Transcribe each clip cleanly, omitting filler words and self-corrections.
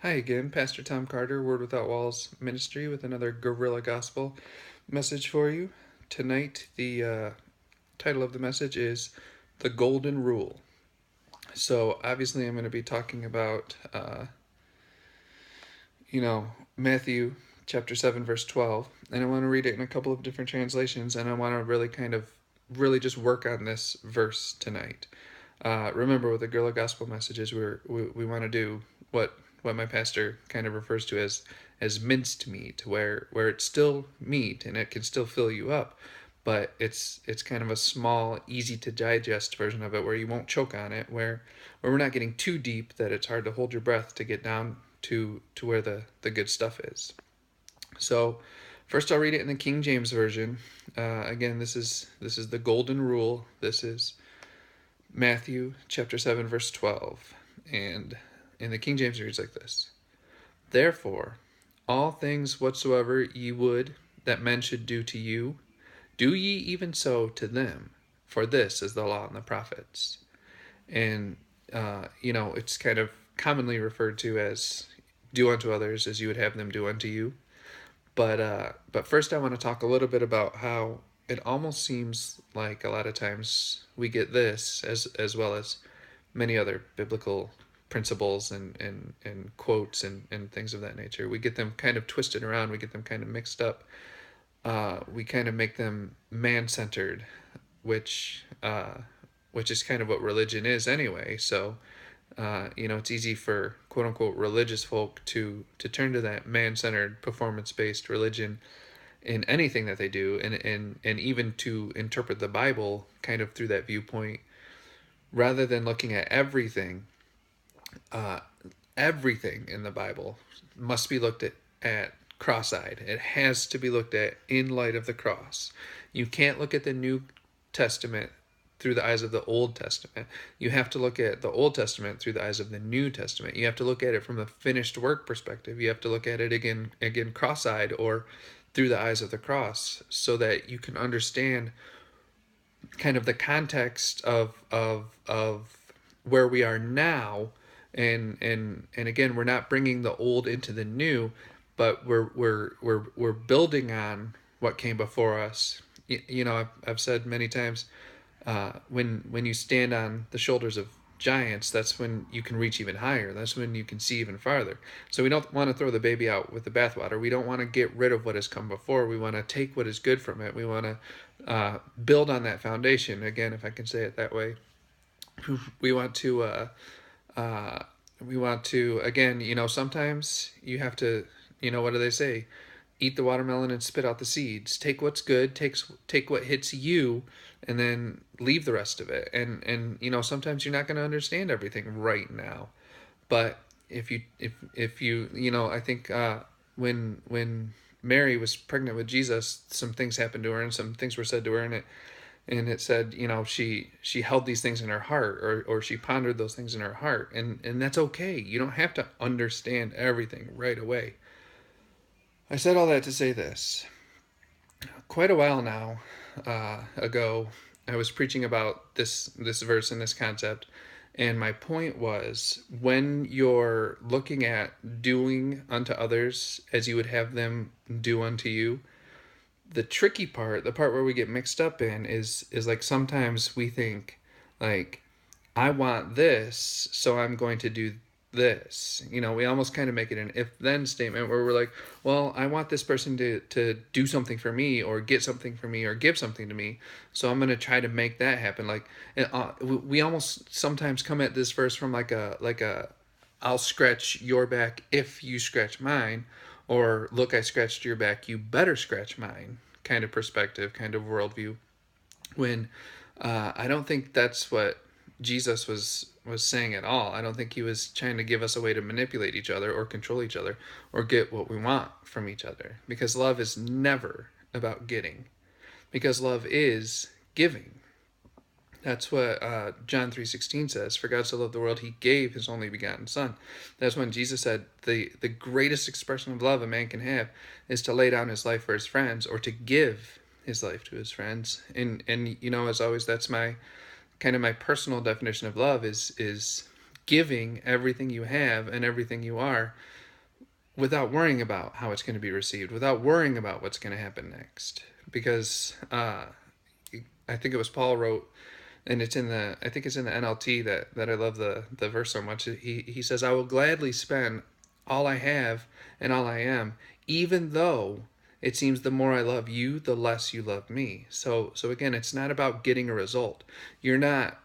Hi again, Pastor Tom Carter, Word Without Walls Ministry, with another Guerrilla Gospel message for you. Tonight, the title of the message is The Golden Rule. So, obviously, I'm going to be talking about, Matthew chapter 7, verse 12. And I want to read it in a couple of different translations, and I want to really just work on this verse tonight. Remember, with the Guerrilla Gospel messages, we want to do what my pastor kind of refers to as minced meat, where it's still meat and it can still fill you up, but it's kind of a small, easy to digest version of it where you won't choke on it, where we're not getting too deep that it's hard to hold your breath to get down to where the good stuff is. So, first I'll read it in the King James version. Again, this is the golden rule. This is Matthew chapter 7 verse 12. And in the King James it reads like this: Therefore, all things whatsoever ye would that men should do to you, do ye even so to them, for this is the law and the prophets. And it's kind of commonly referred to as do unto others as you would have them do unto you. But first, I want to talk a little bit about how it almost seems like a lot of times we get this as well as many other biblical principles and quotes and things of that nature. We get them kind of twisted around. We get them kind of mixed up. We kind of make them man-centered, which which is kind of what religion is anyway. So it's easy for quote unquote religious folk to turn to that man-centered, performance-based religion in anything that they do, and even to interpret the Bible kind of through that viewpoint, rather than looking at everything. Uh, Everything in the Bible must be looked at cross-eyed. It has to be looked at in light of the cross. You can't look at the New Testament through the eyes of the Old Testament. You have to look at the Old Testament through the eyes of the New Testament. You have to look at it from a finished work perspective. You have to look at it again cross-eyed, or through the eyes of the cross, so that you can understand kind of the context of where we are now. And again, we're not bringing the old into the new, but we're building on what came before us. I've said many times, when you stand on the shoulders of giants, that's when you can reach even higher. That's when you can see even farther. So we don't want to throw the baby out with the bathwater. We don't want to get rid of what has come before. We want to take what is good from it. We want to build on that foundation. Again, if I can say it that way, we want to. Again, sometimes you have to. What do they say? Eat the watermelon and spit out the seeds. Take what's good. Take what hits you, and then leave the rest of it. And sometimes you're not going to understand everything right now, but if you I think when Mary was pregnant with Jesus, some things happened to her and some things were said to her, and it said, she held these things in her heart, or she pondered those things in her heart, and that's okay. You don't have to understand everything right away. I said all that to say this. Quite a while now ago, I was preaching about this verse and this concept, and my point was, when you're looking at doing unto others as you would have them do unto you, the tricky part, the part where we get mixed up in, is like sometimes we think like, I want this, so I'm going to do this. We almost kind of make it an if then statement, where we're like, well, I want this person to do something for me, or get something for me, or give something to me, so I'm going to try to make that happen. Like, we almost sometimes come at this verse from like a I'll scratch your back if you scratch mine, or look, I scratched your back, you better scratch mine kind of perspective, kind of worldview. When I don't think that's what Jesus was saying at all. I don't think he was trying to give us a way to manipulate each other or control each other or get what we want from each other, because love is never about getting, because love is giving. That's what John 3:16 says. For God so loved the world, he gave his only begotten son. That's when Jesus said the greatest expression of love a man can have is to lay down his life for his friends, or to give his life to his friends. And as always, that's my kind of my personal definition of love is giving everything you have and everything you are without worrying about how it's going to be received, without worrying about what's going to happen next. Because I think it was Paul wrote, and I think it's in the NLT that I love the verse so much. He says, "I will gladly spend all I have and all I am, even though it seems the more I love you, the less you love me." So again, it's not about getting a result. You're not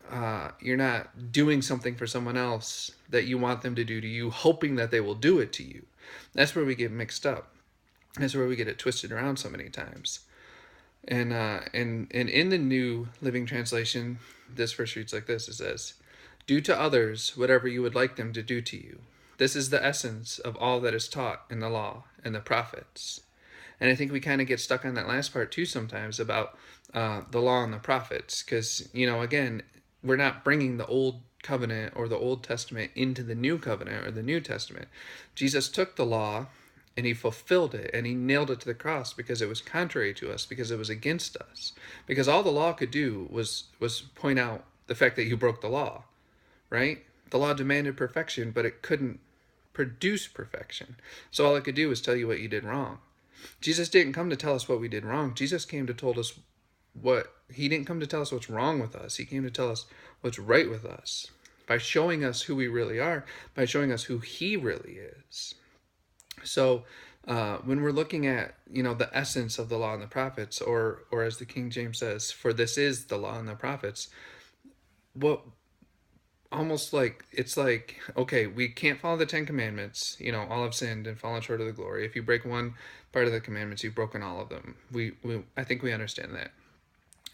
doing something for someone else that you want them to do to you, hoping that they will do it to you. That's where we get mixed up. That's where we get it twisted around so many times. And in the New Living Translation, this verse reads like this. It says, "Do to others whatever you would like them to do to you. This is the essence of all that is taught in the law and the prophets." And I think we kind of get stuck on that last part too sometimes about the law and the prophets. Because, again, we're not bringing the Old Covenant or the Old Testament into the New Covenant or the New Testament. Jesus took the law and he fulfilled it and he nailed it to the cross because it was contrary to us, because it was against us. Because all the law could do was point out the fact that you broke the law, right? The law demanded perfection, but it couldn't produce perfection. So all it could do was tell you what you did wrong. Jesus didn't come to tell us what we did wrong. Jesus came to told us he didn't come to tell us what's wrong with us. He came to tell us what's right with us by showing us who we really are, by showing us who he really is. So when we're looking at, the essence of the law and the prophets, or as the King James says, "For this is the law and the prophets," what almost like it's like, okay, we can't follow the 10 Commandments. All have sinned and fallen short of the glory. If you break one part of the commandments, you've broken all of them. I think we understand that.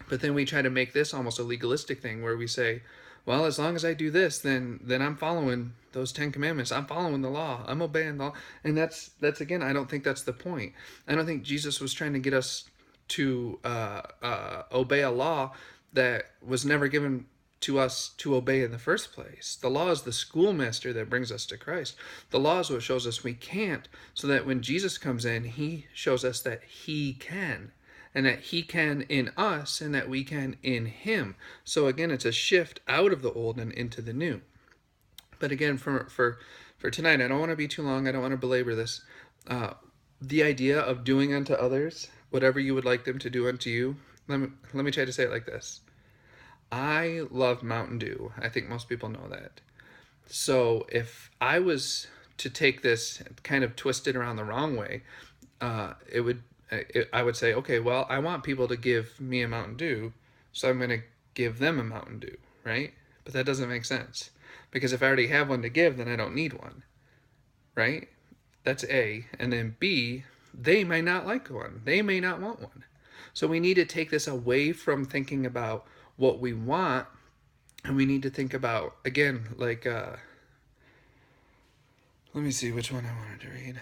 But then we try to make this almost a legalistic thing where we say, well, as long as I do this, then I'm following those 10 Commandments. I'm following the law. I'm obeying the law. And that's again, I don't think that's the point. I don't think Jesus was trying to get us to obey a law that was never given to us to obey in the first place. The law is the schoolmaster that brings us to Christ. The law is what shows us we can't, so that when Jesus comes in, he shows us that he can. And that he can in us, and that we can in him. So again, it's a shift out of the old and into the new. But again, for tonight, I don't want to be too long. I don't want to belabor this. The idea of doing unto others whatever you would like them to do unto you. Let me try to say it like this. I love Mountain Dew. I think most people know that. So if I was to take this kind of twist it around the wrong way, I would say, okay, well, I want people to give me a Mountain Dew, so I'm going to give them a Mountain Dew, right? But that doesn't make sense. Because if I already have one to give, then I don't need one, right? That's A. And then B, they may not like one. They may not want one. So we need to take this away from thinking about what we want, and we need to think about, again, like, let me see which one I wanted to read.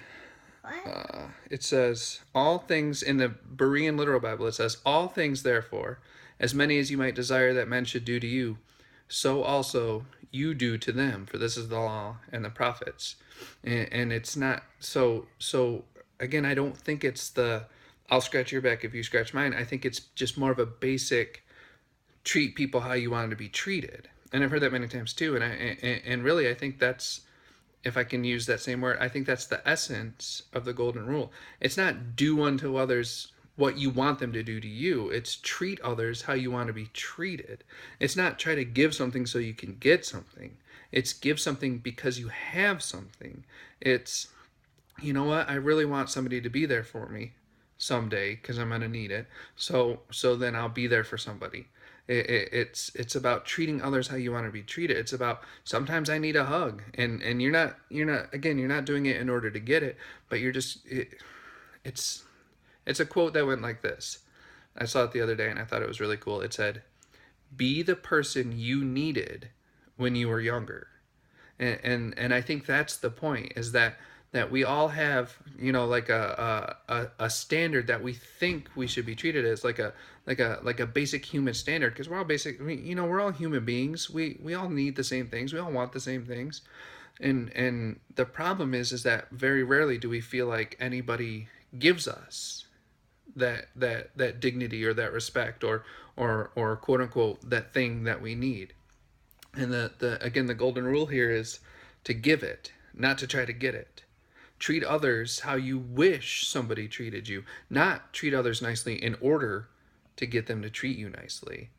It says, all things, in the Berean Literal Bible, it says, all things, therefore, as many as you might desire that men should do to you, so also you do to them, for this is the law and the prophets. And it's not, so again, I don't think it's I'll scratch your back if you scratch mine. I think it's just more of a basic, treat people how you want to be treated. And I've heard that many times too. And really, I think that's, if I can use that same word, I think that's the essence of the golden rule. It's not do unto others what you want them to do to you. It's treat others how you want to be treated. It's not try to give something so you can get something. It's give something because you have something. It's, you know what, I really want somebody to be there for me someday because I'm going to need it. So then I'll be there for somebody. It's about treating others how you want to be treated. It's about, sometimes I need a hug, and you're not doing it in order to get it, but you're just, it's a quote that went like this. I saw it the other day and I thought it was really cool. It said, be the person you needed when you were younger. And I think that's the point, is that we all have, like a standard that we think we should be treated as, like a basic human standard, because we're all basic. We're all human beings. We all need the same things. We all want the same things. And the problem is that very rarely do we feel like anybody gives us that dignity or that respect or quote unquote that thing that we need. And the golden rule here is to give it, not to try to get it. Treat others how you wish somebody treated you, not treat others nicely in order to get them to treat you nicely.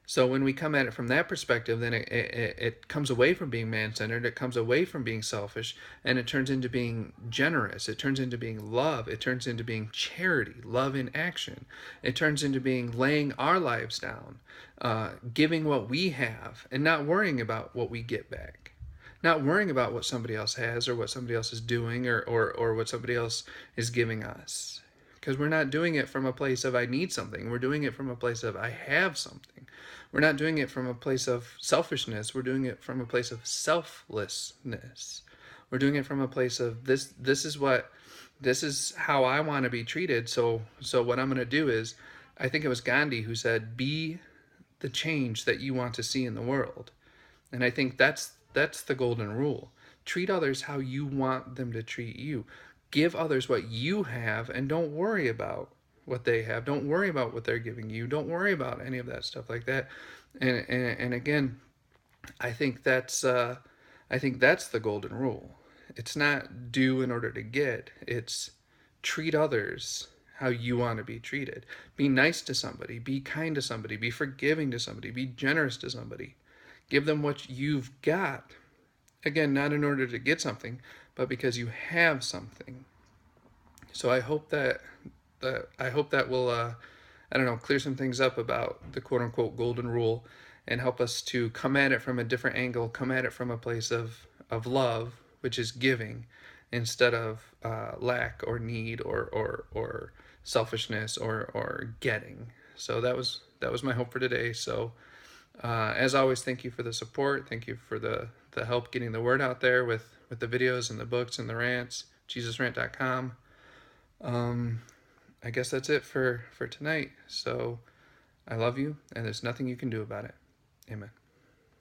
So when we come at it from that perspective, then it comes away from being man-centered, it comes away from being selfish, and it turns into being generous, it turns into being love, it turns into being charity, love in action. It turns into being laying our lives down, giving what we have, and not worrying about what we get back. Not worrying about what somebody else has or what somebody else is doing or what somebody else is giving us. Because we're not doing it from a place of I need something. We're doing it from a place of I have something. We're not doing it from a place of selfishness. We're doing it from a place of selflessness. We're doing it from a place of this is how I want to be treated. So what I'm going to do is, I think it was Gandhi who said, be the change that you want to see in the world. And I think that's the golden rule. Treat others how you want them to treat you. Give others what you have and don't worry about what they have. Don't worry about what they're giving you. Don't worry about any of that stuff like that. And again, I think that's the golden rule. It's not do in order to get. It's treat others how you want to be treated. Be nice to somebody. Be kind to somebody. Be forgiving to somebody. Be generous to somebody. Give them what you've got. Again, not in order to get something, but because you have something. So I hope that will I don't know, clear some things up about the quote unquote golden rule and help us to come at it from a different angle, come at it from a place of love, which is giving, instead of lack or need or selfishness or getting. So that was my hope for today. So as always, thank you for the support. Thank you for the help getting the word out there with the videos and the books and the rants. JesusRant.com. I guess that's it for tonight. So I love you, and there's nothing you can do about it. Amen.